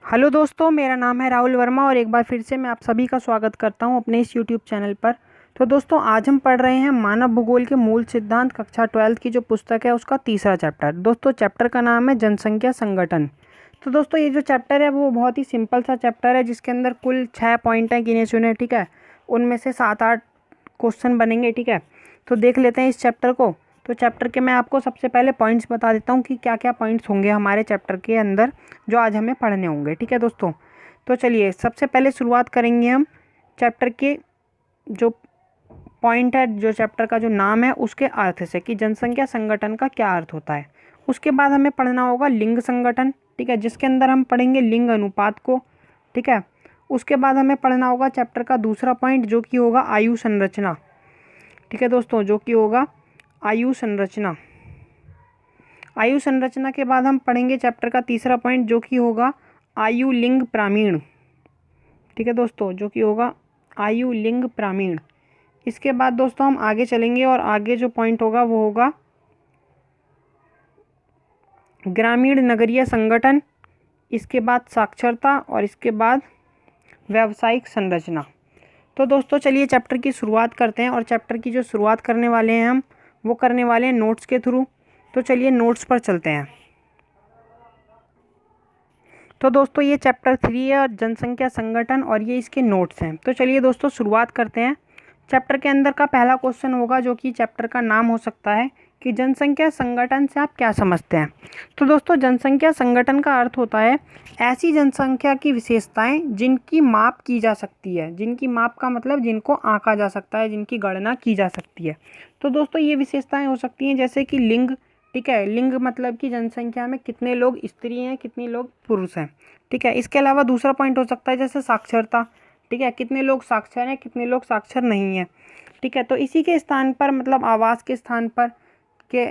Hello दोस्तों, मेरा नाम है राहुल वर्मा और एक बार फिर से मैं आप सभी का स्वागत करता हूं अपने इस यूट्यूब चैनल पर। तो दोस्तों, आज हम पढ़ रहे हैं मानव भूगोल के मूल सिद्धांत कक्षा 12th की जो पुस्तक है उसका तीसरा चैप्टर। दोस्तों, चैप्टर का नाम है जनसंख्या संगठन। तो दोस्तों, ये जो चैप्टर है वो बहुत ही सिंपल सा चैप्टर है जिसके अंदर कुल 6 पॉइंट हैं गिने चुने। ठीक है, उनमें से 7-8 क्वेश्चन बनेंगे। ठीक है, तो देख लेते हैं इस चैप्टर को। तो चैप्टर के मैं आपको सबसे पहले पॉइंट्स बता देता हूँ कि क्या क्या पॉइंट्स होंगे हमारे चैप्टर के अंदर जो आज हमें पढ़ने होंगे। ठीक है दोस्तों, तो चलिए सबसे पहले शुरुआत करेंगे हम चैप्टर के जो पॉइंट है, जो चैप्टर का जो नाम है उसके अर्थ से कि जनसंख्या संगठन का क्या अर्थ होता है। उसके बाद हमें पढ़ना होगा लिंग संगठन। ठीक है, जिसके अंदर हम पढ़ेंगे लिंग अनुपात को। ठीक है, उसके बाद हमें पढ़ना होगा चैप्टर का दूसरा पॉइंट जो कि होगा आयु संरचना। ठीक है दोस्तों, जो कि होगा आयु संरचना। आयु संरचना के बाद हम पढ़ेंगे चैप्टर का तीसरा पॉइंट जो कि होगा आयु लिंग प्रामीण। ठीक है दोस्तों, जो कि होगा आयु लिंग प्रामीण। इसके बाद दोस्तों हम आगे चलेंगे और आगे जो पॉइंट होगा वो होगा ग्रामीण नगरीय संगठन। इसके बाद साक्षरता और इसके बाद व्यावसायिक संरचना। तो दोस्तों चलिए चैप्टर की शुरुआत करते हैं और चैप्टर की जो शुरुआत करने वाले हैं हम वो करने वाले हैं नोट्स के थ्रू। तो चलिए नोट्स पर चलते हैं। तो दोस्तों ये चैप्टर 3 है और जनसंख्या संगठन और ये इसके नोट्स हैं। तो चलिए दोस्तों शुरुआत करते हैं। चैप्टर के अंदर का पहला क्वेश्चन होगा जो कि चैप्टर का नाम हो सकता है कि जनसंख्या संगठन से आप क्या समझते हैं। तो दोस्तों जनसंख्या संगठन का अर्थ होता है ऐसी जनसंख्या की विशेषताएं जिनकी माप की जा सकती है। जिनकी माप का मतलब जिनको आंका जा सकता है, जिनकी गणना की जा सकती है। तो दोस्तों ये विशेषताएं हो सकती हैं जैसे कि लिंग। ठीक है, लिंग मतलब कि जनसंख्या में कितने लोग स्त्री हैं, कितने लोग पुरुष हैं। ठीक है, इसके अलावा दूसरा पॉइंट हो सकता है जैसे साक्षरता। ठीक है, कितने लोग साक्षर हैं, कितने लोग साक्षर नहीं हैं। ठीक है, तो इसी के स्थान पर मतलब आवास के स्थान पर के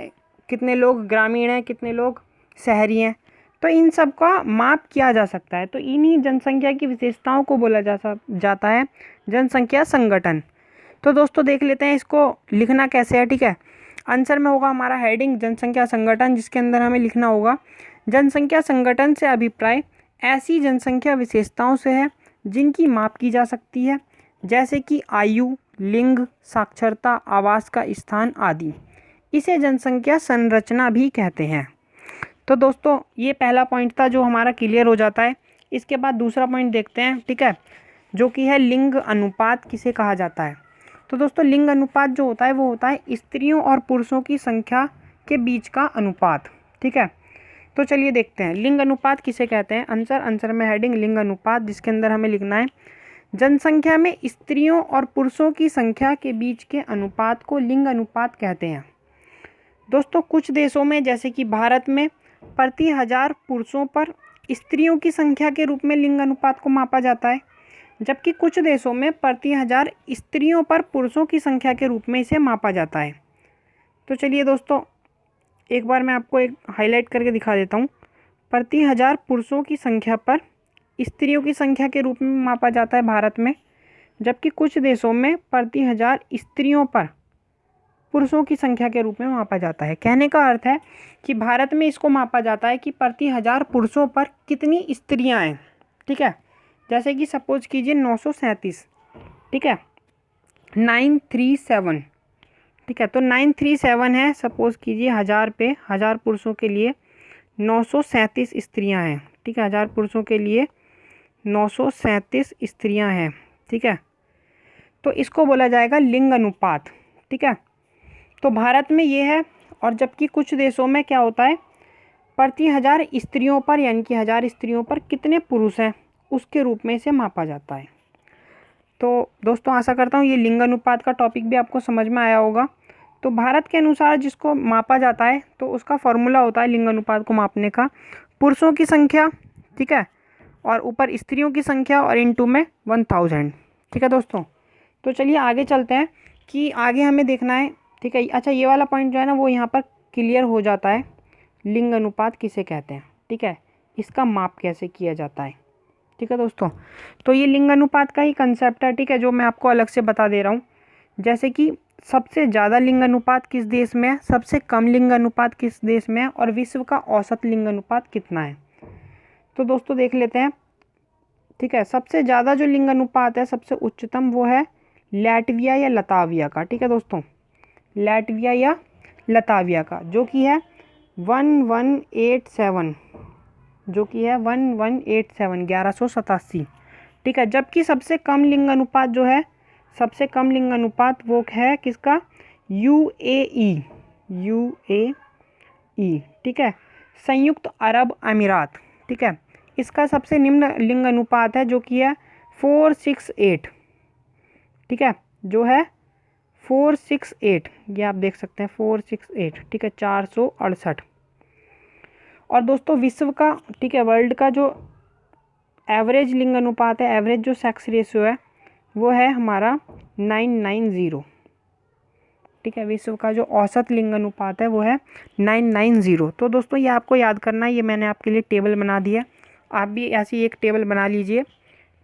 कितने लोग ग्रामीण हैं, कितने लोग शहरी हैं। तो इन सब का माप किया जा सकता है। तो इन्हीं जनसंख्या की विशेषताओं को बोला जाता है जनसंख्या संगठन। तो दोस्तों देख लेते हैं इसको लिखना कैसे है। ठीक है, आंसर में होगा हमारा हेडिंग जनसंख्या संगठन, जिसके अंदर हमें लिखना होगा जनसंख्या संगठन से अभिप्राय ऐसी जनसंख्या विशेषताओं से है जिनकी माप की जा सकती है, जैसे कि आयु, लिंग, साक्षरता, आवास का स्थान आदि। इसे जनसंख्या संरचना भी कहते हैं। तो दोस्तों ये पहला पॉइंट था जो हमारा क्लियर हो जाता है। इसके बाद दूसरा पॉइंट देखते हैं। ठीक है, जो कि है लिंग अनुपात किसे कहा जाता है। तो दोस्तों लिंग अनुपात जो होता है वो होता है स्त्रियों और पुरुषों की संख्या के बीच का अनुपात। ठीक है, तो चलिए देखते हैं लिंग अनुपात किसे कहते हैं। आंसर में हेडिंग लिंग अनुपात, जिसके अंदर हमें लिखना है जनसंख्या में स्त्रियों और पुरुषों की संख्या के बीच के अनुपात को लिंग अनुपात कहते हैं। दोस्तों कुछ देशों में जैसे कि भारत में प्रति 1000 पुरुषों पर स्त्रियों की संख्या के रूप में लिंग अनुपात को मापा जाता है, जबकि कुछ देशों में प्रति 1000 स्त्रियों पर पुरुषों की संख्या के रूप में इसे मापा जाता है। तो चलिए दोस्तों एक बार मैं आपको एक हाईलाइट करके दिखा देता हूँ। प्रति 1000 पुरुषों की संख्या पर स्त्रियों की संख्या के रूप में मापा जाता है भारत में, जबकि कुछ देशों में प्रति 1000 स्त्रियों पर पुरुषों की संख्या के रूप में मापा जाता है। कहने का अर्थ है कि भारत में इसको मापा जाता है कि प्रति 1000 पुरुषों पर कितनी स्त्रियां हैं। ठीक है, जैसे कि सपोज कीजिए 937। ठीक है, 937। ठीक है, तो 937 है, सपोज कीजिए 1000 पे 1000 पुरुषों के लिए 937 स्त्रियां हैं। ठीक है, 1000 पुरुषों के लिए 937 स्त्रियां हैं। ठीक है, तो इसको बोला जाएगा लिंग अनुपात। ठीक है, तो भारत में ये है। और जबकि कुछ देशों में क्या होता है प्रति 1000 स्त्रियों पर यानी कि 1000 स्त्रियों पर कितने पुरुष हैं उसके रूप में इसे मापा जाता है। तो दोस्तों आशा करता हूँ ये लिंग अनुपात का टॉपिक भी आपको समझ में आया होगा। तो भारत के अनुसार जिसको मापा जाता है तो उसका फॉर्मूला होता है लिंग अनुपात को मापने का पुरुषों की संख्या। ठीक है, और ऊपर स्त्रियों की संख्या और इनटू में 1000। ठीक है दोस्तों, तो चलिए आगे चलते हैं कि आगे हमें देखना है। ठीक है, अच्छा ये वाला पॉइंट जो है ना वो यहाँ पर क्लियर हो जाता है लिंग अनुपात किसे कहते हैं। ठीक है, इसका माप कैसे किया जाता है। ठीक है दोस्तों, तो ये लिंग अनुपात का ही कंसेप्ट है। ठीक है, जो मैं आपको अलग से बता दे रहा हूँ, जैसे कि सबसे ज़्यादा लिंग अनुपात किस देश में है, सबसे कम लिंग अनुपात किस देश में है और विश्व का औसत लिंग अनुपात कितना है। तो दोस्तों देख लेते हैं ठीक है। सबसे ज़्यादा जो लिंग अनुपात है, सबसे उच्चतम, वो है लैटविया या लताविया का। ठीक है दोस्तों, लैटविया या लताविया का, जो कि है 1187, जो कि है 1187, 1187। ठीक है। जबकि सबसे कम लिंग अनुपात जो है, सबसे कम लिंग अनुपात वो है किसका? UAE, UAE. ठीक है, संयुक्त अरब अमीरात। ठीक है, इसका सबसे निम्न लिंग अनुपात है जो कि है 468। ठीक है, जो है 468, ये आप देख सकते हैं 468। ठीक है, 468। और दोस्तों विश्व का, ठीक है, वर्ल्ड का जो एवरेज लिंग अनुपात है, एवरेज जो सेक्स रेशियो है, वो है हमारा 990। ठीक है, विश्व का जो औसत लिंग अनुपात है वो है 990। तो दोस्तों ये आपको याद करना है, ये मैंने आपके लिए टेबल बना दिया, आप भी ऐसी एक टेबल बना लीजिए।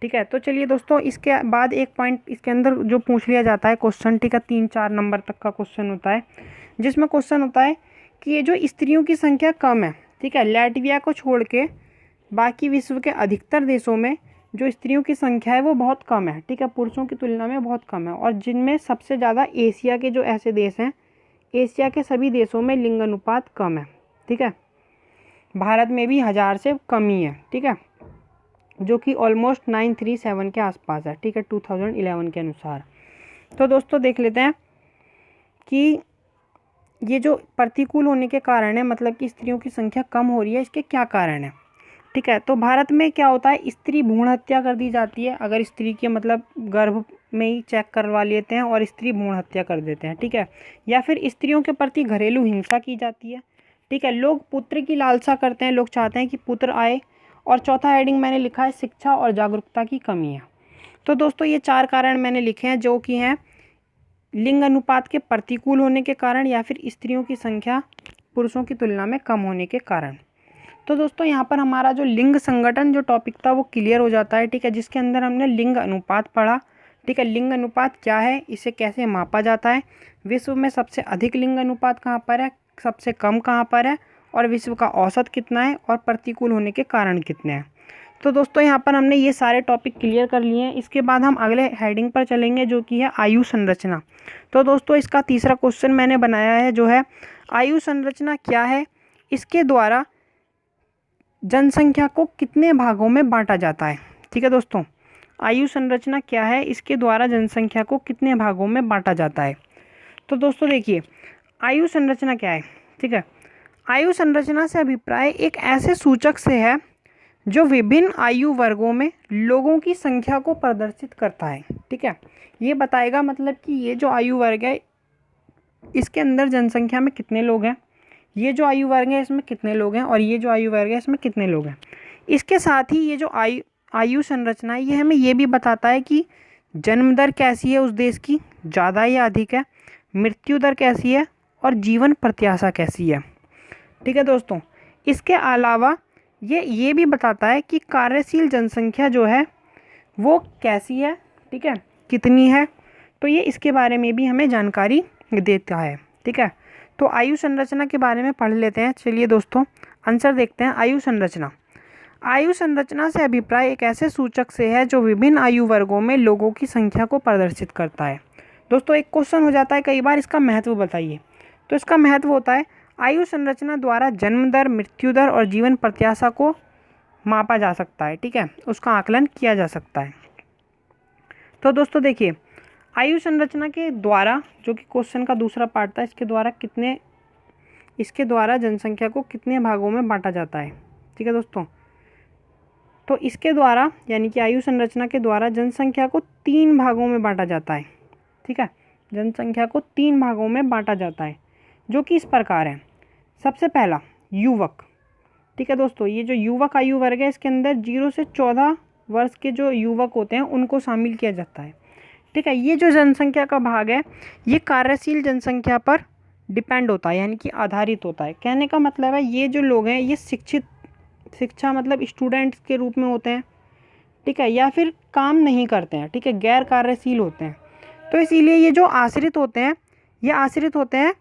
ठीक है, तो चलिए दोस्तों, इसके बाद एक पॉइंट इसके अंदर जो पूछ लिया जाता है क्वेश्चन, ठीक है, 3-4 नंबर तक का क्वेश्चन होता है, जिसमें क्वेश्चन होता है कि ये जो स्त्रियों की संख्या कम है, ठीक है, लैटविया को छोड़ के बाकी विश्व के अधिकतर देशों में जो स्त्रियों की संख्या है वो बहुत कम है। ठीक है, पुरुषों की तुलना में बहुत कम है, और जिनमें सबसे ज़्यादा एशिया के जो ऐसे देश हैं, एशिया के सभी देशों में लिंग अनुपात कम है। ठीक है, भारत में भी 1000 से कम ही है। ठीक है, जो कि ऑलमोस्ट 937 के आसपास है। ठीक है, 2011 के अनुसार। तो दोस्तों देख लेते हैं कि ये जो प्रतिकूल होने के कारण है, मतलब कि स्त्रियों की संख्या कम हो रही है, इसके क्या कारण है। ठीक है, तो भारत में क्या होता है, स्त्री भ्रूण हत्या कर दी जाती है। अगर स्त्री के मतलब गर्भ में ही चेक करवा लेते हैं और स्त्री भ्रूण हत्या कर देते हैं। ठीक है, या फिर स्त्रियों के प्रति घरेलू हिंसा की जाती है। ठीक है, लोग पुत्र की लालसा करते हैं, लोग चाहते हैं कि पुत्र आए। और चौथा हेडिंग मैंने लिखा है शिक्षा और जागरूकता की कमी है। तो दोस्तों ये 4 कारण मैंने लिखे हैं, जो कि हैं लिंग अनुपात के प्रतिकूल होने के कारण, या फिर स्त्रियों की संख्या पुरुषों की तुलना में कम होने के कारण। तो दोस्तों यहाँ पर हमारा जो लिंग संगठन जो टॉपिक था वो क्लियर हो जाता है। ठीक है, जिसके अंदर हमने लिंग अनुपात पढ़ा। ठीक है, लिंग अनुपात क्या है, इसे कैसे मापा जाता है, विश्व में सबसे अधिक लिंग अनुपात कहाँ पर है, सबसे कम कहाँ पर है, और विश्व का औसत कितना है, और प्रतिकूल होने के कारण कितने हैं। तो दोस्तों यहाँ पर हमने ये सारे टॉपिक क्लियर कर लिए हैं। इसके बाद हम अगले हेडिंग पर चलेंगे, जो कि है आयु संरचना। तो दोस्तों इसका तीसरा क्वेश्चन मैंने बनाया है, जो है आयु संरचना क्या है, इसके द्वारा जनसंख्या को कितने भागों में बांटा जाता है। ठीक है दोस्तों, आयु संरचना क्या है, इसके द्वारा जनसंख्या को कितने भागों में बांटा जाता है। तो दोस्तों देखिए, आयु संरचना क्या है। ठीक है, आयु संरचना से अभिप्राय एक ऐसे सूचक से है जो विभिन्न आयु वर्गों में लोगों की संख्या को प्रदर्शित करता है। ठीक है, ये बताएगा मतलब कि ये जो आयु वर्ग है, इसके अंदर जनसंख्या में कितने लोग हैं, ये जो आयु वर्ग है इसमें कितने लोग हैं, और ये जो आयु वर्ग है इसमें कितने लोग हैं। इसके साथ ही ये जो आयु संरचना है, ये हमें ये भी बताता है कि जन्म दर कैसी है उस देश की, ज़्यादा या अधिक है, मृत्यु दर कैसी है, और जीवन प्रत्याशा कैसी है। ठीक है दोस्तों, इसके अलावा ये भी बताता है कि कार्यशील जनसंख्या जो है वो कैसी है। ठीक है, कितनी है, तो ये इसके बारे में भी हमें जानकारी देता है। ठीक है, तो आयु संरचना के बारे में पढ़ लेते हैं। चलिए दोस्तों आंसर देखते हैं। आयु संरचना, आयु संरचना से अभिप्राय एक ऐसे सूचक से है जो विभिन्न आयु वर्गों में लोगों की संख्या को प्रदर्शित करता है। दोस्तों एक क्वेश्चन हो जाता है कई बार, इसका महत्व बताइए। तो इसका महत्व होता है आयु संरचना द्वारा जन्म दर, मृत्यु दर और जीवन प्रत्याशा को मापा जा सकता है। ठीक है, उसका आकलन किया जा सकता है। तो दोस्तों देखिए, आयु संरचना के द्वारा, जो कि क्वेश्चन का दूसरा पार्ट था, इसके द्वारा जनसंख्या को कितने भागों में बांटा जाता है। ठीक है दोस्तों, तो इसके द्वारा यानी कि आयु संरचना के द्वारा जनसंख्या को 3 भागों में बांटा जाता है। ठीक है, जनसंख्या को 3 भागों में बांटा जाता है, जो कि इस प्रकार है। सबसे पहला युवक। ठीक है दोस्तों, ये जो युवक आयु वर्ग है, इसके अंदर 0 से 14 वर्ष के जो युवक होते हैं उनको शामिल किया जाता है। ठीक है, ये जो जनसंख्या का भाग है, ये कार्यशील जनसंख्या पर डिपेंड होता है, यानी कि आधारित होता है। कहने का मतलब है ये जो लोग हैं ये शिक्षा मतलब स्टूडेंट्स के रूप में होते हैं। ठीक है, या फिर काम नहीं करते हैं। ठीक है, गैर कार्यशील होते हैं। तो इसीलिए ये जो आश्रित होते हैं, ये आश्रित होते हैं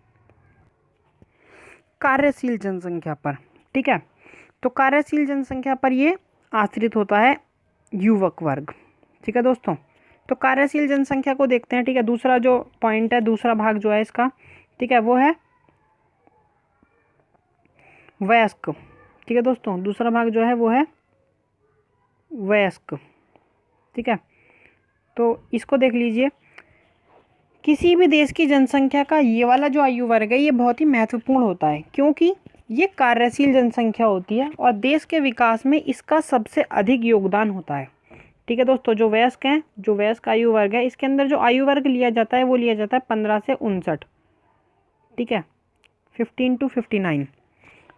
कार्यशील जनसंख्या पर। ठीक है, तो कार्यशील जनसंख्या पर ये आश्रित होता है युवक वर्ग। ठीक है दोस्तों, तो कार्यशील जनसंख्या को देखते हैं। ठीक है, दूसरा जो पॉइंट है, दूसरा भाग जो है इसका, ठीक है, वो है वयस्क। ठीक है दोस्तों, दूसरा भाग जो है वो है वयस्क। ठीक है, तो इसको देख लीजिए। किसी भी देश की जनसंख्या का ये वाला जो आयु वर्ग है ये बहुत ही महत्वपूर्ण होता है, क्योंकि ये कार्यशील जनसंख्या होती है और देश के विकास में इसका सबसे अधिक योगदान होता है। ठीक है दोस्तों, जो वयस्क हैं, जो वयस्क आयु वर्ग है, इसके अंदर जो आयु वर्ग लिया जाता है वो लिया जाता है 15 से 59। ठीक है, 15 to 59।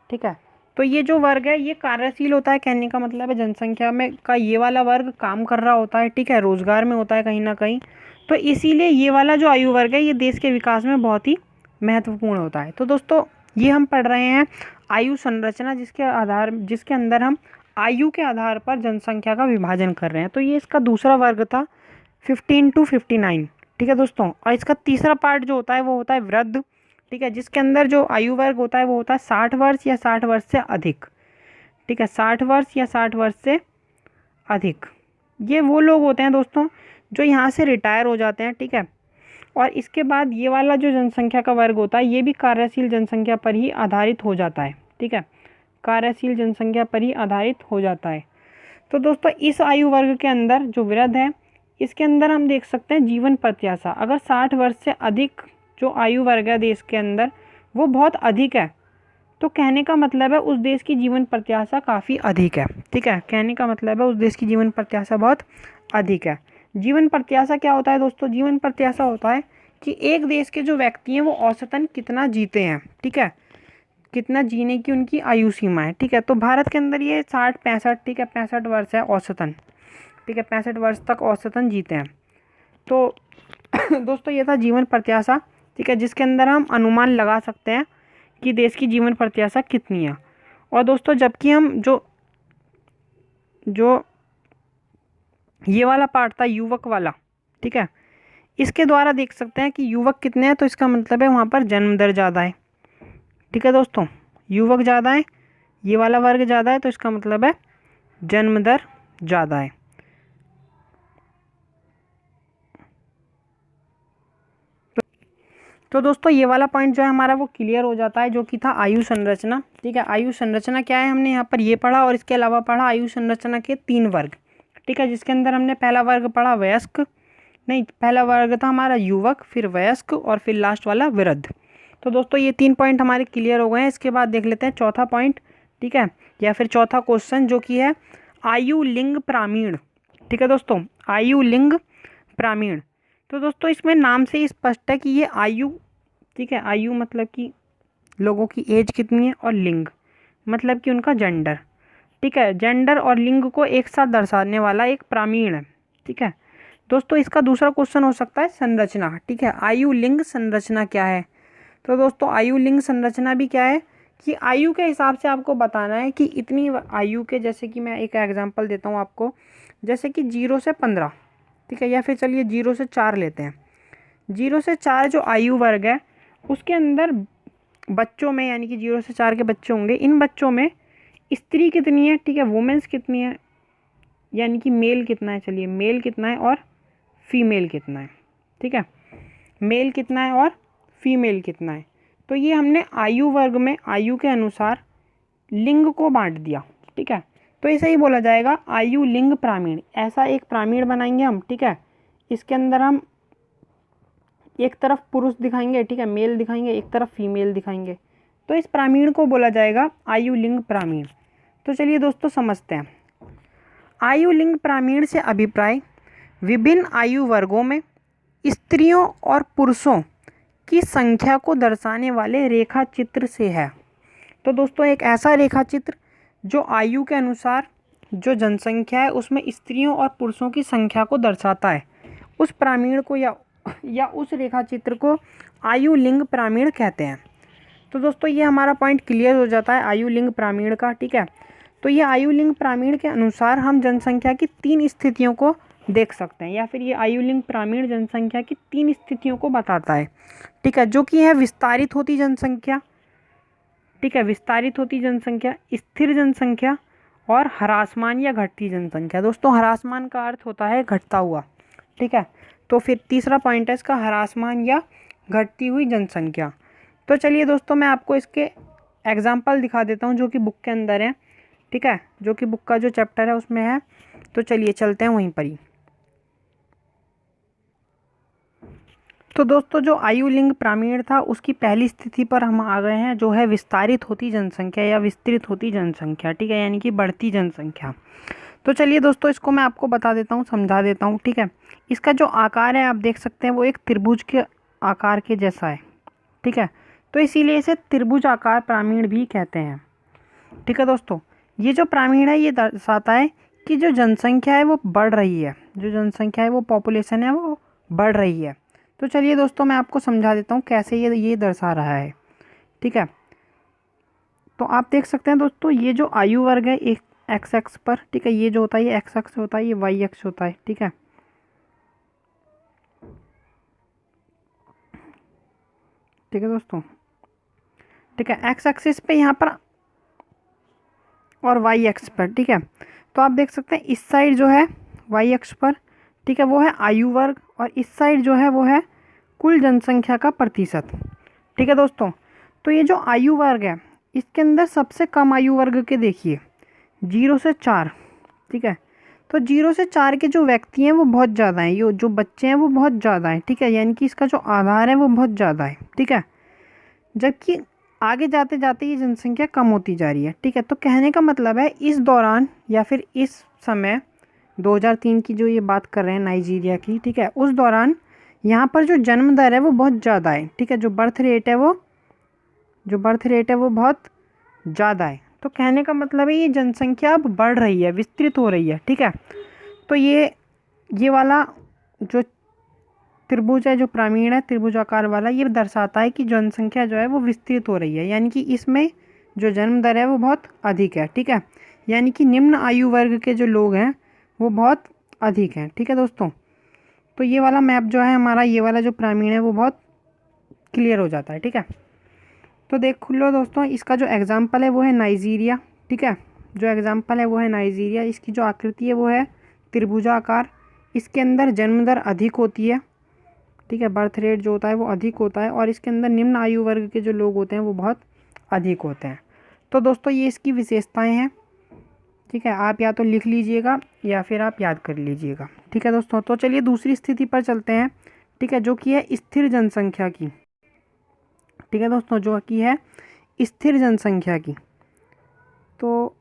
ठीक है, तो ये जो वर्ग है ये कार्यशील होता है, कहने का मतलब है जनसंख्या में का ये वाला वर्ग काम कर रहा होता है। ठीक है, रोजगार में होता है कहीं ना कहीं, तो इसीलिए ये वाला जो आयु वर्ग है ये देश के विकास में बहुत ही महत्वपूर्ण होता है। तो दोस्तों ये हम पढ़ रहे हैं आयु संरचना, जिसके अंदर हम आयु के आधार पर जनसंख्या का विभाजन कर रहे हैं। तो ये इसका दूसरा वर्ग था 15 to 59। ठीक है दोस्तों, और इसका तीसरा पार्ट जो होता है वो होता है वृद्ध। ठीक है, जिसके अंदर जो आयु वर्ग होता है वो होता है 60 वर्ष या 60 वर्ष से अधिक। ठीक है, 60 वर्ष या 60 वर्ष से अधिक। ये वो लोग होते हैं दोस्तों जो यहाँ से रिटायर हो जाते हैं। ठीक है, और इसके बाद ये वाला जो जनसंख्या का वर्ग होता है ये भी कार्यशील जनसंख्या पर ही आधारित हो जाता है। ठीक है, कार्यशील जनसंख्या पर ही आधारित हो जाता है। तो दोस्तों इस आयु वर्ग के अंदर जो वृद्ध है, इसके अंदर हम देख सकते हैं जीवन प्रत्याशा, अगर 60 वर्ष से अधिक जो आयु वर्ग है देश के अंदर वो बहुत अधिक है, तो कहने का मतलब है उस देश की जीवन प्रत्याशा काफ़ी अधिक है। ठीक है, कहने का मतलब है उस देश की जीवन प्रत्याशा बहुत अधिक है। जीवन प्रत्याशा क्या होता है दोस्तों? जीवन प्रत्याशा होता है कि एक देश के जो व्यक्ति हैं वो औसतन कितना जीते हैं। ठीक है, कितना जीने की उनकी आयु सीमा है। ठीक है, तो भारत के अंदर ये 60-65, ठीक है, 65 वर्ष है औसतन। ठीक है, 65 वर्ष तक औसतन जीते हैं। तो दोस्तों ये था जीवन प्रत्याशा। ठीक है, जिसके अंदर हम अनुमान लगा सकते हैं कि देश की जीवन प्रत्याशा कितनी है। और दोस्तों जबकि हम जो जो ये वाला पार्ट था युवक वाला, ठीक है, इसके द्वारा देख सकते हैं कि युवक कितने हैं, तो इसका मतलब है वहाँ पर जन्म दर ज़्यादा है। ठीक है दोस्तों, युवक ज़्यादा है, ये वाला वर्ग ज़्यादा है, तो इसका मतलब है जन्म दर ज़्यादा है। तो दोस्तों ये वाला पॉइंट जो है हमारा वो क्लियर हो जाता है, जो कि था आयु संरचना। ठीक है, आयु संरचना क्या है हमने यहाँ पर ये पढ़ा, और इसके अलावा पढ़ा आयु संरचना के 3 वर्ग। ठीक है, जिसके अंदर हमने पहला वर्ग पढ़ा वयस्क, नहीं, पहला वर्ग था हमारा युवक, फिर वयस्क और फिर लास्ट वाला वृद्ध। तो दोस्तों ये 3 पॉइंट हमारे क्लियर हो गए हैं। इसके बाद देख लेते हैं चौथा पॉइंट, ठीक है, या फिर चौथा क्वेश्चन, जो कि है आयु लिंग प्रामीण। ठीक है दोस्तों, आयु लिंग प्रामीण। तो दोस्तों इसमें नाम से ही स्पष्ट है कि ये आयु, ठीक है, आयु मतलब कि लोगों की एज कितनी है, और लिंग मतलब कि उनका जेंडर। ठीक है, जेंडर और लिंग को एक साथ दर्शाने वाला एक प्रामीण है। ठीक है दोस्तों, इसका दूसरा क्वेश्चन हो सकता है संरचना। ठीक है, आयु लिंग संरचना क्या है? तो दोस्तों आयु लिंग संरचना भी क्या है कि आयु के हिसाब से आपको बताना है कि इतनी आयु के, जैसे कि मैं एक एग्जांपल देता हूँ आपको, जैसे कि 0 से 15, ठीक है, या फिर चलिए 0 से 4 लेते हैं। 0 से 4 जो आयु वर्ग है उसके अंदर बच्चों में, यानी कि 0 से 4 के बच्चे होंगे, इन बच्चों में स्त्री कितनी है, ठीक है, वुमेन्स कितनी है, यानी कि मेल कितना है, चलिए मेल कितना है और फीमेल कितना है। ठीक है, मेल कितना है और फीमेल कितना है। तो ये हमने आयु वर्ग में आयु के अनुसार लिंग को बांट दिया। ठीक है, तो ऐसे ही बोला जाएगा आयु लिंग प्रामीण। ऐसा एक प्रामीण बनाएंगे हम। ठीक है, इसके अंदर हम एक तरफ पुरुष दिखाएंगे, ठीक है, मेल दिखाएंगे, एक तरफ फीमेल दिखाएंगे, तो इस प्रामीण को बोला जाएगा आयु लिंग प्रामीण। तो चलिए दोस्तों समझते हैं। आयु लिंग प्रामीण से अभिप्राय विभिन्न आयु वर्गों में स्त्रियों और पुरुषों की संख्या को दर्शाने वाले रेखा चित्र से है। तो दोस्तों एक ऐसा रेखा चित्र जो आयु के अनुसार जो जनसंख्या है उसमें स्त्रियों और पुरुषों की संख्या को दर्शाता है, उस प्रामीण को या उस रेखा चित्र को आयु लिंग प्रामीण कहते हैं। तो दोस्तों ये हमारा पॉइंट क्लियर हो जाता है आयु लिंग प्रामीण का। ठीक है, तो ये आयु लिंग प्रामीण के अनुसार हम जनसंख्या की 3 स्थितियों को देख सकते हैं, या फिर ये आयु लिंग प्रामीण जनसंख्या की 3 स्थितियों को बताता है। ठीक है, जो कि है विस्तारित होती जनसंख्या, ठीक है, विस्तारित होती जनसंख्या, स्थिर जनसंख्या और ह्रासमान या घटती जनसंख्या। दोस्तों ह्रासमान का अर्थ होता है घटता हुआ, ठीक है। तो फिर तीसरा पॉइंट है इसका ह्रासमान या घटती हुई जनसंख्या। तो चलिए दोस्तों मैं आपको इसके एग्जाम्पल दिखा देता हूँ जो कि बुक के अंदर है, ठीक है, जो कि बुक का जो चैप्टर है उसमें है। तो चलिए चलते हैं वहीं पर ही। तो दोस्तों जो आयु लिंग प्रामीण था उसकी पहली स्थिति पर हम आ गए हैं, जो है विस्तारित होती जनसंख्या या विस्तृत होती जनसंख्या, ठीक है, यानी कि बढ़ती जनसंख्या। तो चलिए दोस्तों इसको मैं आपको बता देता हूँ, समझा देता हूँ, ठीक है। इसका जो आकार है आप देख सकते हैं वो एक त्रिभुज के आकार के जैसा है, ठीक है। तो इसीलिए इसे त्रिभुज आकार प्रामीण भी कहते हैं, ठीक है। दोस्तों ये जो प्रामीण है ये दर्शाता है कि जो जनसंख्या है वो बढ़ रही है, जो जनसंख्या है वो पॉपुलेशन है वो बढ़ रही है। तो चलिए दोस्तों मैं आपको समझा देता हूँ कैसे ये दर्शा रहा है, ठीक है। तो आप देख सकते हैं दोस्तों ये जो आयु वर्ग है एक एक्स एक्स पर, ठीक है, ये जो होता है ये एक्स एक्स होता है, ये वाई एक्स होता है, ठीक है, ठीक है दोस्तों, ठीक है, एक्स एक्सिस पे यहाँ पर और वाई एक्स पर, ठीक है। तो आप देख सकते हैं इस साइड जो है वाई एक्स पर, ठीक है, वो है आयु वर्ग, और इस साइड जो है वो है कुल जनसंख्या का प्रतिशत, ठीक है दोस्तों। तो ये जो आयु वर्ग है इसके अंदर सबसे कम आयु वर्ग के देखिए 0 से 4, ठीक है। तो 0 से 4 के जो व्यक्ति हैं वो बहुत ज़्यादा हैं, ये जो बच्चे हैं वो बहुत ज़्यादा हैं, ठीक है, यानी कि इसका जो आधार है वो बहुत ज़्यादा है, ठीक है। जबकि आगे जाते जाते ये जनसंख्या कम होती जा रही है, ठीक है। तो कहने का मतलब है इस दौरान या फिर इस समय 2003 की जो ये बात कर रहे हैं नाइजीरिया की, ठीक है, उस दौरान यहाँ पर जो जन्म दर है वो बहुत ज़्यादा है, ठीक है, जो बर्थ रेट है वो बहुत ज़्यादा है। तो कहने का मतलब है ये जनसंख्या अब बढ़ रही है, विस्तृत हो रही है, ठीक है। तो ये वाला जो त्रिभुज है, जो प्रामीण है त्रिभुजाकार वाला, ये दर्शाता है कि जनसंख्या जो है वो विस्तृत हो रही है, यानी कि इसमें जो जन्म दर है वो बहुत अधिक है, ठीक है, यानी कि निम्न आयु वर्ग के जो लोग हैं वो बहुत अधिक हैं, ठीक है दोस्तों। तो ये वाला मैप जो है हमारा, ये वाला जो प्रामीण है वो बहुत क्लियर हो जाता है, ठीक है। तो देख लो दोस्तों इसका जो एग्जाम्पल है वो है नाइजीरिया, ठीक है, जो एग्जाम्पल है वो है नाइजीरिया। इसकी जो आकृति है वो है त्रिभुजाकार, इसके अंदर जन्म दर अधिक होती है, ठीक है, बर्थ रेट जो होता है वो अधिक होता है, और इसके अंदर निम्न आयु वर्ग के जो लोग होते हैं वो बहुत अधिक होते हैं। तो दोस्तों ये इसकी विशेषताएं हैं, ठीक है, आप या तो लिख लीजिएगा या फिर आप याद कर लीजिएगा, ठीक है दोस्तों। तो चलिए दूसरी स्थिति पर चलते हैं, ठीक है, जो कि है स्थिर जनसंख्या की, ठीक है दोस्तों, जो कि है स्थिर जनसंख्या की। तो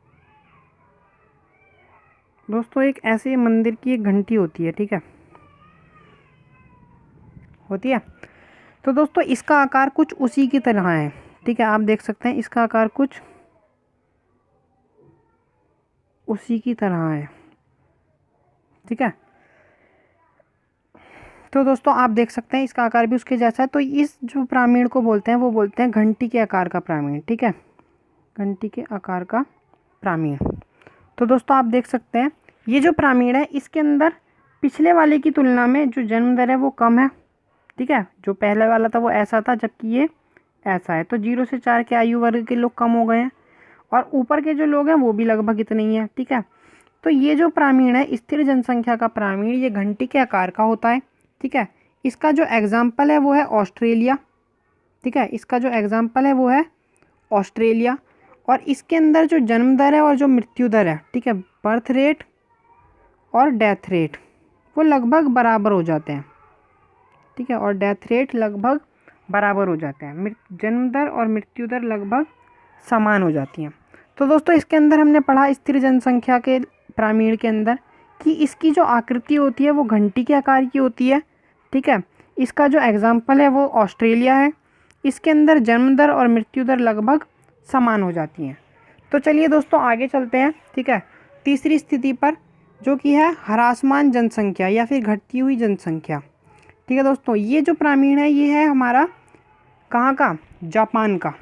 दोस्तों एक ऐसे मंदिर की एक घंटी होती है, ठीक है, होती है। तो दोस्तों इसका आकार कुछ उसी की तरह है, ठीक है, आप देख सकते हैं इसका आकार कुछ उसी की तरह है, ठीक है। तो दोस्तों आप देख सकते हैं इसका आकार भी उसके जैसा है। तो इस जो प्रामीण को बोलते हैं वो बोलते हैं घंटी के आकार का प्रामीण, ठीक है, घंटी के आकार का प्रामीण। तो दोस्तों आप देख सकते हैं ये जो प्रामीण है इसके अंदर पिछले वाले की तुलना में जो जन्म दर है वो कम है, ठीक है, जो पहले वाला था वो ऐसा था जबकि ये ऐसा है। तो 0 से 4 के आयु वर्ग के लोग कम हो गए हैं, और ऊपर के जो लोग हैं वो भी लगभग इतने ही हैं, ठीक है। तो ये जो प्रामीण है स्थिर जनसंख्या का प्रामीण, ये घंटी के आकार का होता है, ठीक है। इसका जो एग्जाम्पल है वो है ऑस्ट्रेलिया, ठीक है, इसका जो एग्जाम्पल है वो है ऑस्ट्रेलिया। और इसके अंदर जो जन्म दर है और जो मृत्यु दर है, ठीक है, बर्थ रेट और डेथ रेट वो लगभग बराबर हो जाते हैं, ठीक है, और डेथ रेट लगभग बराबर हो जाते हैं, जन्म दर और मृत्यु दर लगभग समान हो जाती हैं। तो दोस्तों इसके अंदर हमने पढ़ा स्थिर जनसंख्या के प्रामीण के अंदर कि इसकी जो आकृति होती है वो घंटी के आकार की होती है, ठीक है। इसका जो एग्जाम्पल है वो ऑस्ट्रेलिया है, इसके अंदर जन्म दर और मृत्यु दर लगभग समान हो जाती हैं। तो चलिए दोस्तों आगे चलते हैं, ठीक है, तीसरी स्थिति पर, जो कि है ह्रासमान जनसंख्या या फिर घटती हुई जनसंख्या, ठीक है दोस्तों। ये जो प्रामीण है ये है हमारा कहाँ का, जापान का।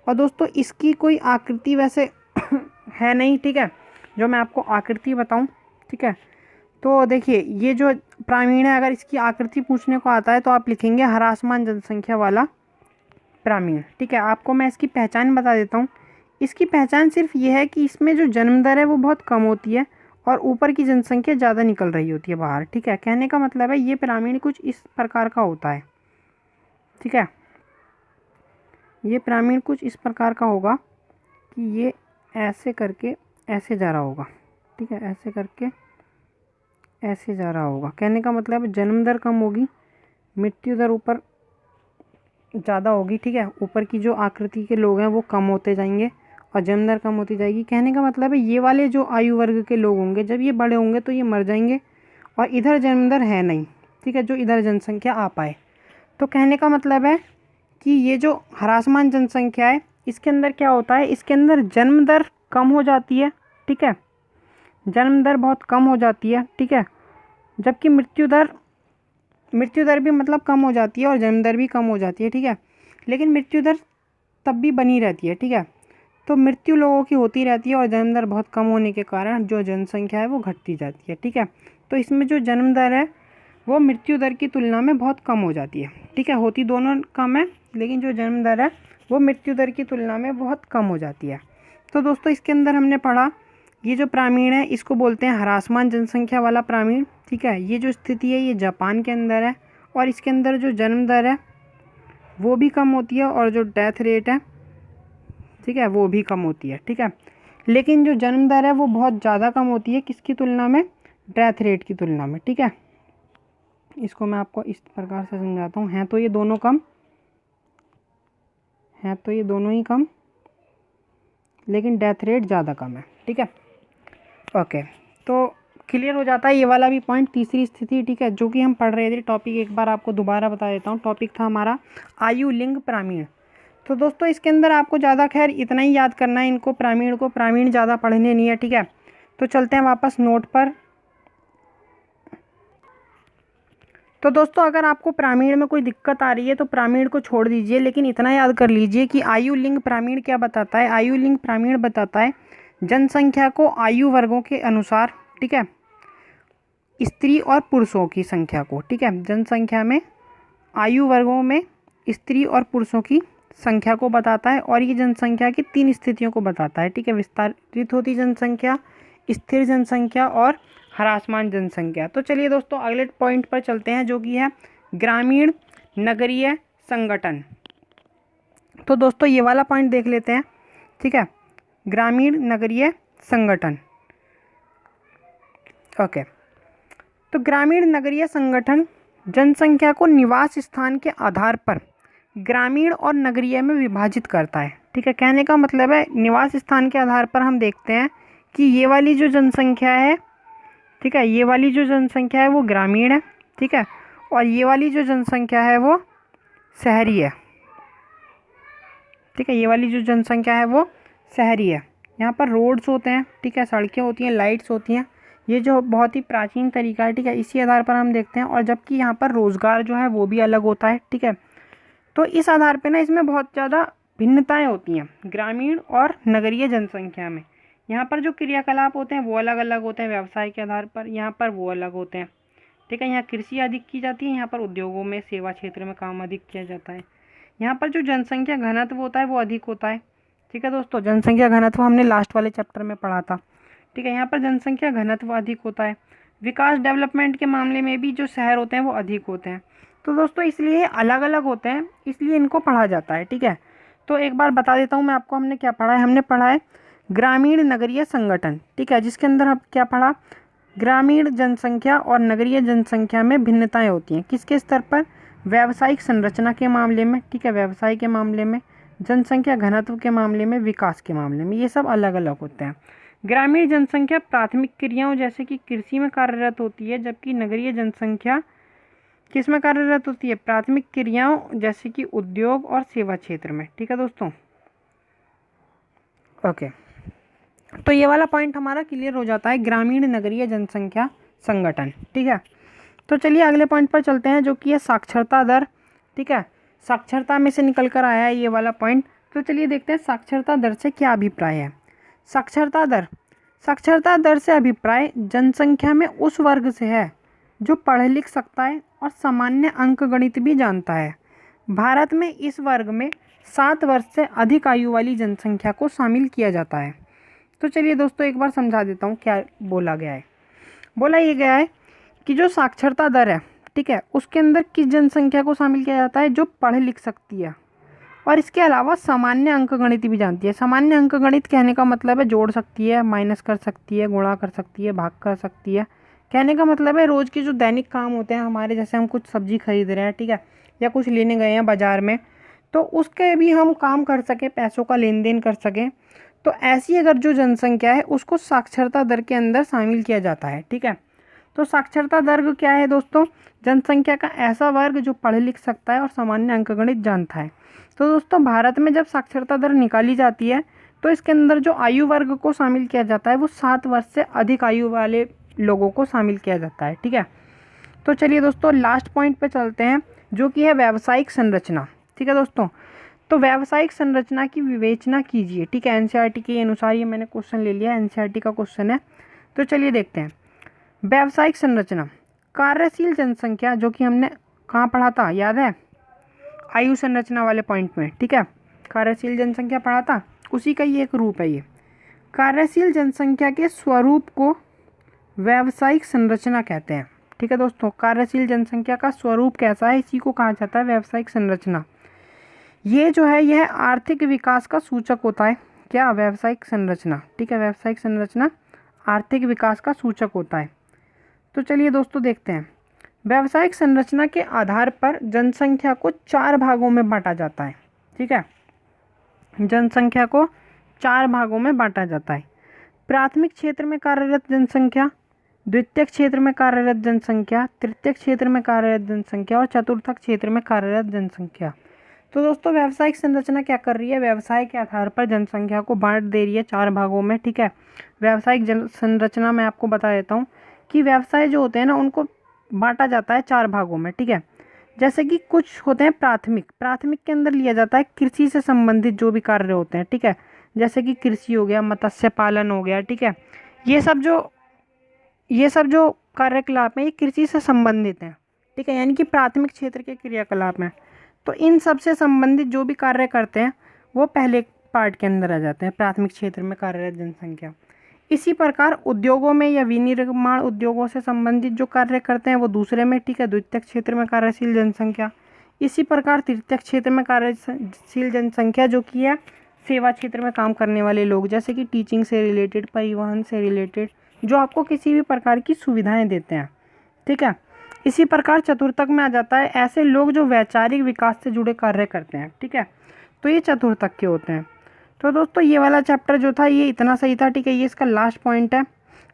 और दोस्तों इसकी कोई आकृति वैसे है नहीं, ठीक है, जो मैं आपको आकृति बताऊं, ठीक है। तो देखिए ये जो प्रामीण है अगर इसकी आकृति पूछने को आता है तो आप लिखेंगे ह्रासमान जनसंख्या वाला प्रामीण, ठीक है। आपको मैं इसकी पहचान बता देता हूँ, इसकी पहचान सिर्फ ये है कि इसमें जो जन्म दर है वो बहुत कम होती है और ऊपर की जनसंख्या ज़्यादा निकल रही होती है बाहर। ठीक है, कहने का मतलब है ये पिरामिड कुछ इस प्रकार का होता है। ठीक है, ये पिरामिड कुछ इस प्रकार का होगा कि ये ऐसे करके ऐसे जा रहा होगा। ठीक है, ऐसे करके ऐसे जा रहा होगा। कहने का मतलब है जन्म दर कम होगी, मृत्यु दर ऊपर ज़्यादा होगी। ठीक है, ऊपर की जो आकृति के लोग हैं वो कम होते जाएंगे और जन्म दर कम होती जाएगी। कहने का मतलब है ये वाले जो आयु वर्ग के लोग होंगे जब ये बड़े होंगे तो ये मर जाएंगे और इधर जन्म दर है नहीं। ठीक है, जो इधर जनसंख्या आ पाए। तो कहने का मतलब है कि ये जो ह्रासमान जनसंख्या है इसके अंदर क्या होता है, इसके अंदर जन्म दर कम हो जाती है। ठीक है, जन्म दर बहुत कम हो जाती है। ठीक है, जबकि मृत्यु दर भी मतलब कम हो जाती है और जन्म दर भी कम हो जाती है। ठीक है, लेकिन मृत्यु दर तब भी बनी रहती है। ठीक है, तो मृत्यु लोगों की होती रहती है और जन्म दर बहुत कम होने के कारण जो जनसंख्या है वो घटती जाती है। ठीक है, तो इसमें जो जन्म दर है वो मृत्यु दर की तुलना में बहुत कम हो जाती है। ठीक है, होती दोनों कम है लेकिन जो जन्म दर है वो मृत्यु दर की तुलना में बहुत कम हो जाती है। तो दोस्तों इसके अंदर हमने पढ़ा ये जो पिरामिड है इसको बोलते हैं ह्रासमान जनसंख्या वाला पिरामिड। ठीक है, ये जो स्थिति है ये जापान के अंदर है और इसके अंदर जो जन्म दर है वो भी कम होती है और जो डेथ रेट है ठीक है वो भी कम होती है। ठीक है, लेकिन जो जन्म दर है वो बहुत ज़्यादा कम होती है किसकी तुलना में, डेथ रेट की तुलना में। ठीक है, इसको मैं आपको इस प्रकार से समझाता हूँ। हैं तो ये दोनों कम, हैं तो ये दोनों ही कम, लेकिन डेथ रेट ज़्यादा कम है। ठीक है, ओके, तो क्लियर हो जाता है ये वाला भी पॉइंट। तीसरी स्थिति ठीक है जो कि हम पढ़ रहे थे टॉपिक, एक बार आपको दोबारा बता देता हूँ। टॉपिक था हमारा आयु लिंग पिरामिड। तो दोस्तों इसके अंदर आपको ज़्यादा खैर इतना ही याद करना है इनको, पिरामिड ज़्यादा पढ़ने नहीं है। ठीक है, तो चलते हैं वापस नोट पर। तो दोस्तों अगर आपको पिरामिड में कोई दिक्कत आ रही है तो पिरामिड को छोड़ दीजिए, लेकिन इतना याद कर लीजिए कि आयु लिंग पिरामिड क्या बताता है। आयु लिंग पिरामिड बताता है जनसंख्या को आयु वर्गों के अनुसार, ठीक है, स्त्री और पुरुषों की संख्या को, ठीक है, जनसंख्या में आयु वर्गों में स्त्री और पुरुषों की संख्या को बताता है और ये जनसंख्या की 3 स्थितियों को बताता है। ठीक है, विस्तारित होती जनसंख्या, स्थिर जनसंख्या और ह्रासमान जनसंख्या। तो चलिए दोस्तों अगले पॉइंट पर चलते हैं जो कि है ग्रामीण नगरीय संगठन। तो दोस्तों ये वाला पॉइंट देख लेते हैं। ठीक है, ग्रामीण नगरीय संगठन। ओके, तो ग्रामीण नगरीय संगठन जनसंख्या को निवास स्थान के आधार पर ग्रामीण और नगरीय में विभाजित करता है। ठीक है, कहने का मतलब है निवास स्थान के आधार पर हम देखते हैं कि ये वाली जो जनसंख्या है, ठीक है, ये वाली जो जनसंख्या है वो ग्रामीण है। ठीक है, और ये वाली जो जनसंख्या है वो शहरी है। ठीक है, ये वाली जो जनसंख्या है वो शहरी है। यहाँ पर रोड्स होते हैं, ठीक है, सड़कें होती हैं, लाइट्स होती हैं, ये जो बहुत ही प्राचीन तरीका है। ठीक है, इसी आधार पर हम देखते हैं। और जबकि यहाँ पर रोज़गार जो है वो भी अलग होता है। ठीक है, तो इस आधार पे ना इसमें बहुत ज़्यादा भिन्नताएं होती हैं ग्रामीण और नगरीय जनसंख्या में। यहाँ पर जो क्रियाकलाप होते हैं वो अलग अलग होते हैं, व्यवसाय के आधार पर यहाँ पर वो अलग होते हैं। ठीक है, यहाँ कृषि अधिक की जाती है, यहाँ पर उद्योगों में सेवा क्षेत्र में काम अधिक किया जाता है। यहाँ पर जो जनसंख्या घनत्व होता है वो अधिक होता है। ठीक है दोस्तों, जनसंख्या घनत्व हमने लास्ट वाले चैप्टर में पढ़ा था। ठीक है, यहाँ पर जनसंख्या घनत्व अधिक होता है। विकास डेवलपमेंट के मामले में भी जो शहर होते हैं वो अधिक होते हैं। तो दोस्तों इसलिए अलग अलग होते हैं, इसलिए इनको पढ़ा जाता है। ठीक है, तो एक बार बता देता हूँ मैं आपको हमने क्या पढ़ा है। हमने पढ़ा है ग्रामीण नगरीय संगठन। ठीक है, जिसके अंदर हम क्या पढ़ा, ग्रामीण जनसंख्या और नगरीय जनसंख्या में भिन्नताएं होती हैं किसके स्तर पर, व्यावसायिक संरचना के मामले में, ठीक है, व्यवसाय के मामले में, जनसंख्या घनत्व के मामले में, विकास के मामले में, ये सब अलग अलग होते हैं। ग्रामीण जनसंख्या प्राथमिक क्रियाओं जैसे कि कृषि में कार्यरत होती है, जबकि नगरीय जनसंख्या किस में कार्यरत होती है, प्राथमिक क्रियाओं जैसे कि उद्योग और सेवा क्षेत्र में। ठीक है दोस्तों, ओके, तो ये वाला पॉइंट हमारा क्लियर हो जाता है ग्रामीण नगरीय जनसंख्या संगठन। ठीक है, तो चलिए अगले पॉइंट पर चलते हैं जो कि है साक्षरता दर। ठीक है, साक्षरता में से निकल कर आया है ये वाला पॉइंट। तो चलिए देखते हैं साक्षरता दर से क्या अभिप्राय है। साक्षरता दर से अभिप्राय जनसंख्या में उस वर्ग से है जो पढ़ लिख सकता है और सामान्य अंकगणित भी जानता है। भारत में इस वर्ग में 7 वर्ष से अधिक आयु वाली जनसंख्या को शामिल किया जाता है। तो चलिए दोस्तों एक बार समझा देता हूँ क्या बोला गया है। बोला ये गया है कि जो साक्षरता दर है, ठीक है, उसके अंदर किस जनसंख्या को शामिल किया जाता है, जो पढ़ लिख सकती है और इसके अलावा सामान्य अंकगणित भी जानती है। सामान्य अंकगणित कहने का मतलब है जोड़ सकती है, माइनस कर सकती है, गुणा कर सकती है, भाग कर सकती है। कहने का मतलब है रोज़ के जो दैनिक काम होते हैं हमारे, जैसे हम कुछ सब्जी खरीद रहे हैं, ठीक है, या कुछ लेने गए हैं बाज़ार में, तो उसके भी हम काम कर सकें, पैसों का लेन देन कर सकें। तो ऐसी अगर जो जनसंख्या है उसको साक्षरता दर के अंदर शामिल किया जाता है, ठीक है। तो साक्षरता दर क्या है दोस्तों, जनसंख्या का ऐसा वर्ग जो पढ़ लिख सकता है और सामान्य अंकगणित जानता है। तो दोस्तों भारत में जब साक्षरता दर निकाली जाती है तो इसके अंदर जो आयु वर्ग को शामिल किया जाता है वो 7 वर्ष से अधिक आयु वाले लोगों को शामिल किया जाता है, ठीक है। तो चलिए दोस्तों लास्ट पॉइंट पे चलते हैं जो कि है व्यावसायिक संरचना, ठीक है दोस्तों। तो व्यावसायिक संरचना की विवेचना कीजिए, ठीक है। एनसीईआरटी के अनुसार ये मैंने क्वेश्चन ले लिया, एनसीईआरटी का क्वेश्चन है। तो चलिए देखते हैं व्यावसायिक संरचना। कार्यशील जनसंख्या जो कि हमने कहाँ पढ़ा था, याद है, आयु संरचना वाले पॉइंट में, ठीक है, कार्यशील जनसंख्या पढ़ा था, उसी का ही एक रूप है ये। कार्यशील जनसंख्या के स्वरूप को व्यावसायिक संरचना कहते हैं, ठीक है दोस्तों। कार्यशील जनसंख्या का स्वरूप कैसा है, इसी को कहा जाता है व्यावसायिक संरचना। ये जो है यह आर्थिक विकास का सूचक होता है। क्या, व्यावसायिक संरचना, ठीक है, व्यावसायिक संरचना आर्थिक विकास का सूचक होता है। तो चलिए दोस्तों देखते हैं, व्यावसायिक संरचना के आधार पर जनसंख्या को 4 भागों में बांटा जाता है, ठीक है। जनसंख्या को 4 भागों में बांटा जाता है। प्राथमिक क्षेत्र में कार्यरत जनसंख्या, द्वितीयक क्षेत्र में कार्यरत जनसंख्या, तृतीयक क्षेत्र में कार्यरत जनसंख्या और चतुर्थक क्षेत्र में कार्यरत जनसंख्या। तो दोस्तों व्यावसायिक संरचना क्या कर रही है, व्यवसाय के आधार पर जनसंख्या को बांट दे रही है 4 भागों में, ठीक है। व्यावसायिक संरचना मैं आपको बता देता हूँ कि व्यवसाय जो होते हैं ना उनको बांटा जाता है 4 भागों में, ठीक है। जैसे कि कुछ होते हैं प्राथमिक के अंदर लिया जाता है कृषि से संबंधित जो भी कार्य होते हैं, ठीक है, जैसे कि कृषि हो गया, मत्स्य पालन हो गया, ठीक है। ये सब जो कार्यकलाप हैं ये कृषि से संबंधित हैं, ठीक है, यानी कि प्राथमिक क्षेत्र के क्रियाकलाप हैं। तो इन सब से संबंधित जो भी कार्य करते हैं वो पहले पार्ट के अंदर आ जाते हैं, प्राथमिक क्षेत्र में कार्यरत जनसंख्या। इसी प्रकार उद्योगों में या विनिर्माण उद्योगों से संबंधित जो कार्य करते हैं वो दूसरे में, ठीक है, द्वितीयक क्षेत्र में कार्यशील जनसंख्या। इसी प्रकार तृतीयक क्षेत्र में कार्यशील जनसंख्या जो कि है सेवा क्षेत्र में काम करने वाले लोग, जैसे कि टीचिंग से रिलेटेड, परिवहन से रिलेटेड, जो आपको किसी भी प्रकार की सुविधाएं देते हैं, ठीक है। इसी प्रकार चतुर्थक में आ जाता है ऐसे लोग जो वैचारिक विकास से जुड़े कार्य करते हैं, ठीक है। तो ये चतुर्थक के होते हैं। तो दोस्तों ये वाला चैप्टर जो था ये इतना सही था, ठीक है, ये इसका लास्ट पॉइंट है,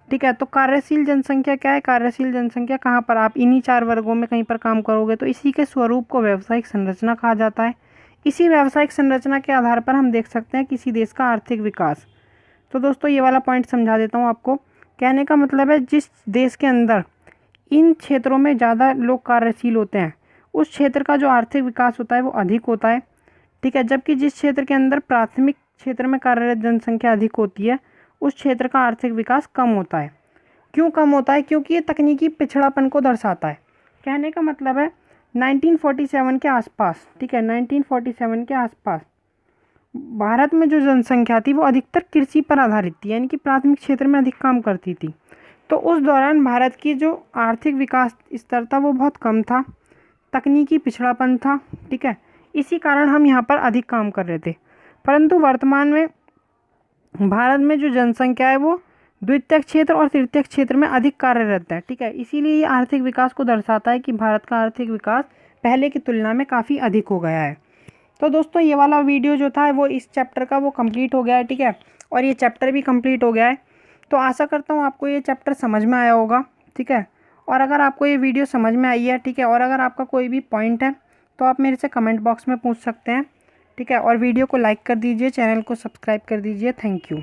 ठीक है। तो कार्यशील जनसंख्या क्या है, कार्यशील जनसंख्या कहाँ पर आप इन्हीं 4 वर्गों में कहीं पर काम करोगे तो इसी के स्वरूप को व्यावसायिक संरचना कहा जाता है। इसी व्यावसायिक संरचना के आधार पर हम देख सकते हैं किसी देश का आर्थिक विकास। तो दोस्तों ये वाला पॉइंट समझा देता हूँ आपको। कहने का मतलब है जिस देश के अंदर इन क्षेत्रों में ज़्यादा लोग कार्यशील होते हैं उस क्षेत्र का जो आर्थिक विकास होता है वो अधिक होता है, ठीक है। जबकि जिस क्षेत्र के अंदर प्राथमिक क्षेत्र में कार्यरत जनसंख्या अधिक होती है उस क्षेत्र का आर्थिक विकास कम होता है। क्यों कम होता है, क्योंकि ये तकनीकी पिछड़ापन को दर्शाता है। कहने का मतलब है 1947 के आसपास, ठीक है, 1947 के आसपास भारत में जो जनसंख्या थी वो अधिकतर कृषि पर आधारित थी, यानी कि प्राथमिक क्षेत्र में अधिक काम करती थी। तो उस दौरान भारत की जो आर्थिक विकास स्तर था वो बहुत कम था, तकनीकी पिछड़ापन था, ठीक है। इसी कारण हम यहाँ पर अधिक काम कर रहे थे। परंतु वर्तमान में भारत में जो जनसंख्या है वो द्वितीयक क्षेत्र और तृतीयक क्षेत्र में अधिक कार्यरत है, ठीक है। इसीलिए ये आर्थिक विकास को दर्शाता है कि भारत का आर्थिक विकास पहले की तुलना में काफ़ी अधिक हो गया है। तो दोस्तों ये वाला वीडियो जो था वो इस चैप्टर का वो कंप्लीट हो गया है, ठीक है, और ये चैप्टर भी कंप्लीट हो गया है। तो आशा करता हूँ आपको ये चैप्टर समझ में आया होगा, ठीक है। और अगर आपको ये वीडियो समझ में आई है, ठीक है, और अगर आपका कोई भी पॉइंट है तो आप मेरे से कमेंट बॉक्स में पूछ सकते हैं, ठीक है। और वीडियो को लाइक कर दीजिए, चैनल को सब्सक्राइब कर दीजिए। Thank you.